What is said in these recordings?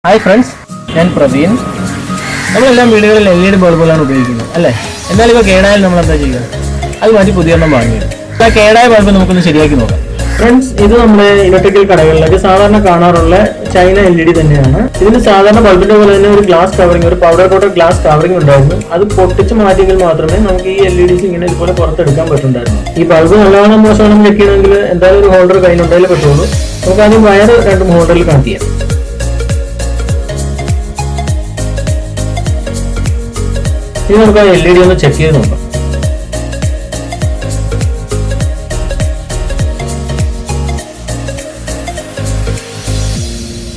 Hi friends, ഞാൻ പ്രവീൺ. നമ്മളെല്ലാം വീടുകളിൽ LED ബൾബുകളാണ് ഉപയോഗിക്കുന്നത് അല്ലേ? എന്നാലും ഇപ്പോൾ കേടായാൽ നമ്മൾ എന്താ ചെയ്യുക? അത് മാറ്റി പുതിയൊരെണ്ണം വാങ്ങിയത്. ആ കേടായ ബൾബ് നമുക്കൊന്ന് ശരിയാക്കി നോക്കാം. ഫ്രണ്ട്സ്, ഇത് നമ്മുടെ ഇലക്ട്രിക്കൽ കടകളിലൊക്കെ സാധാരണ കാണാറുള്ള ചൈന LED തന്നെയാണ്. ഇതിന് സാധാരണ ബൾബിന്റെ പോലെ തന്നെ ഒരു ഗ്ലാസ് കവറിംഗ്, ഒരു പൗഡർ കോട്ടഡ് ഗ്ലാസ് കവറിംഗ് ഉണ്ടായിരുന്നു. അത് പൊട്ടിച്ച് മാറ്റിയെങ്കിൽ മാത്രമേ നമുക്ക് ഈ LEDs ഇങ്ങനെ ഇതുപോലെ പുറത്തെടുക്കാൻ പറ്റുന്നുണ്ടായിരുന്നു. ഈ ബൾബ് നല്ലവണ്ണം മോശമാണെന്ന് ചെക്ക് ചെയ്യണമെങ്കിൽ എന്തായാലും ഒരു ഹോൾഡർ കയ്യിലുണ്ടായാലേ പറ്റുള്ളൂ. നമുക്ക് ആദ്യം വയർ രണ്ടും ഹോൾഡറിൽ കണക്ട് ചെയ്യാം. ഇനി നമുക്ക് ആ LED ഒന്ന് ചെക്ക് ചെയ്ത് നോക്കാം.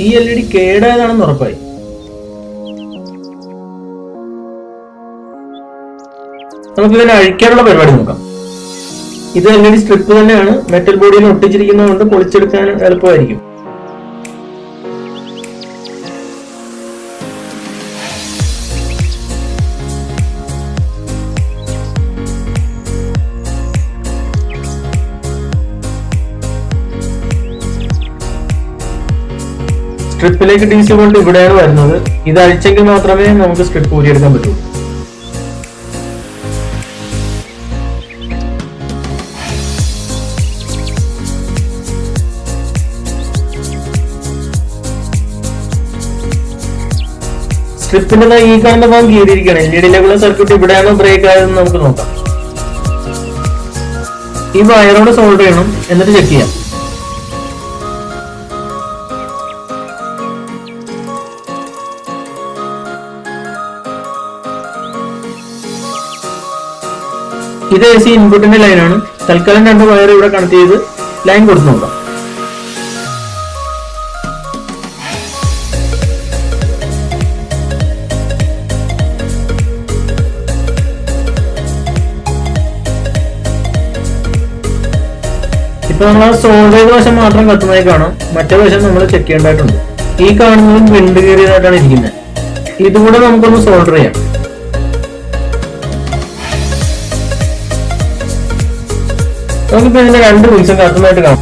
ഈ LED കേടായതാണെന്ന് ഉറപ്പായി. നമുക്ക് ഇതിനെ അഴിക്കാനുള്ള പരിപാടി നോക്കാം. ഇത് LED സ്ട്രിപ്പ് തന്നെയാണ്, മെറ്റൽ ബോഡിയിൽ ഒട്ടിച്ചിരിക്കുന്നതുകൊണ്ട് പൊളിച്ചെടുക്കാൻ എളുപ്പമായിരിക്കും. സ്ട്രിപ്പിലേക്ക് DC കൊണ്ട് ഇവിടെയാണ് വരുന്നത്. ഇത് അഴിച്ചെങ്കിൽ മാത്രമേ നമുക്ക് സ്ട്രിപ്പ് ഊരിയെടുക്കാൻ പറ്റൂ. സ്ട്രിപ്പിന്റെ ഈ കാണുന്ന ഭാഗം കീറിയിരിക്കുകയാണ്. LEDയിലേക്കുള്ള സർക്യൂട്ട് ഇവിടെയാണോ ബ്രേക്ക് ആയതെന്ന് നമുക്ക് നോക്കാം. ഈ വയറോട് സോൾവ് ചെയ്യണം, എന്നിട്ട് ചെക്ക് ചെയ്യാം. ഇത് AC ഇൻപുട്ടിന്റെ ലൈനാണ്. തൽക്കാലം രണ്ട് വയർ ഇവിടെ കണക്ട് ചെയ്ത് ലൈൻ കൊടുത്തു നോക്കാം. ഇപ്പൊ നമ്മൾ സോൾവ് ചെയ്ത വശം മാത്രം കത്തുന്നതായി കാണാം. മറ്റേ വശം നമ്മൾ ചെക്ക് ചെയ്യേണ്ടതായിട്ടുണ്ട്. ഈ കാണുന്നതും വിണ്ട് കയറിയതായിട്ടാണ് ഇരിക്കുന്നത്. ഇതുകൂടെ നമുക്കൊന്ന് സോൾഡർ ചെയ്യാം. നമുക്കിപ്പോ ഇതിന്റെ രണ്ട് വിങ്സും കത്തുന്നതായിട്ട് കാണാം.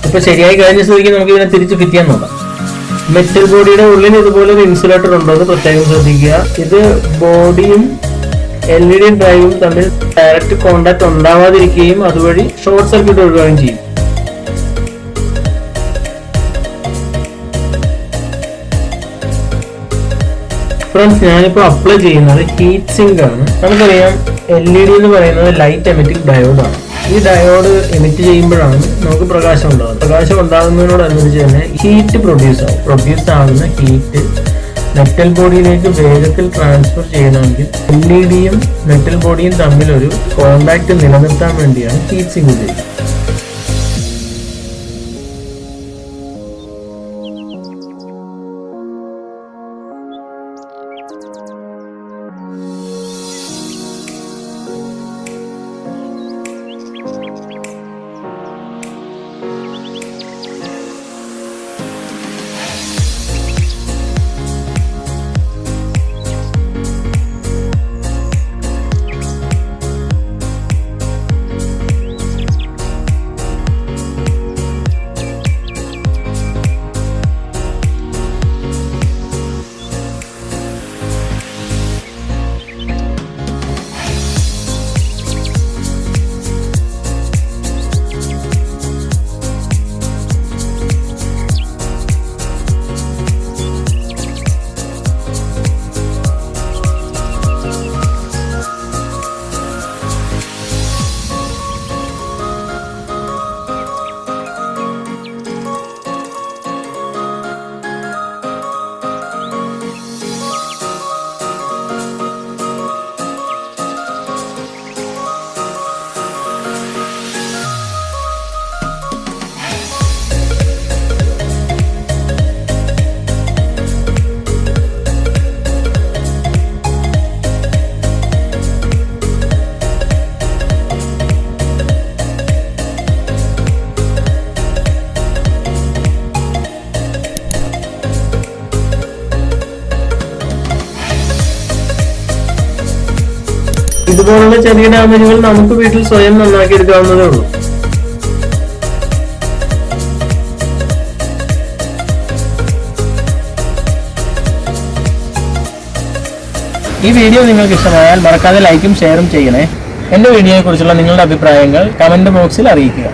ഇപ്പൊ ശരിയായി കഴിഞ്ഞ സ്ഥിതിക്ക് നമുക്ക് ഇതിനെ തിരിച്ച് ഫിറ്റ് ചെയ്യാൻ നോക്കാം. മെറ്റൽ ബോഡിയുടെ ഉള്ളിൽ ഇതുപോലെ ഒരു ഇൻസുലേറ്റർ ഉണ്ടോ എന്ന് പ്രത്യേകം ശ്രദ്ധിക്കുക. ഇത് ബോഡിയും LED ഡ്രൈവും തമ്മിൽ ഡയറക്റ്റ് കോണ്ടാക്ട് ഉണ്ടാവാതിരിക്കുകയും അതുവഴി ഷോർട്ട് സർക്യൂട്ട് ഒഴിവാക്കുകയും ചെയ്യും. ഫ്രണ്ട്സ്, ഞാനിപ്പോൾ അപ്ലൈ ചെയ്യുന്നത് ഹീറ്റ് സിങ്ക് ആണ്. നമുക്കറിയാം LED എന്ന് പറയുന്നത് ലൈറ്റ് എമിറ്റിംഗ് ഡയോഡാണ്. ഈ ഡയോഡ് എമിറ്റ് ചെയ്യുമ്പോഴാണ് നമുക്ക് പ്രകാശം ഉണ്ടാകുന്നത്. പ്രകാശം ഉണ്ടാകുന്നതിനോടനുബന്ധിച്ച് തന്നെ ഹീറ്റ് പ്രൊഡ്യൂസ് ആകുന്ന ഹീറ്റ് മെറ്റൽ ബോഡിയിലേക്ക് വേഗത്തിൽ ട്രാൻസ്ഫർ ചെയ്യണമെങ്കിൽ LEDയും മെറ്റൽ ബോഡിയും തമ്മിലൊരു കോണ്ടാക്ട് നിലനിർത്താൻ വേണ്ടിയാണ് ഹീറ്റ് സിങ്ക് ഉപയോഗിക്കുന്നത്. ഇതുപോലുള്ള ചെറിയ ഡാമേജുകൾ നമുക്ക് വീട്ടിൽ സ്വയം നന്നാക്കി എടുക്കാവുന്നതേ ഉള്ളൂ. ഈ വീഡിയോ നിങ്ങൾക്ക് ഇഷ്ടമായാൽ മറക്കാതെ ലൈക്കും ഷെയറും ചെയ്യണേ. എൻ്റെ വീഡിയോയെ കുറിച്ചുള്ള നിങ്ങളുടെ അഭിപ്രായങ്ങൾ കമന്റ് ബോക്സിൽ അറിയിക്കുക.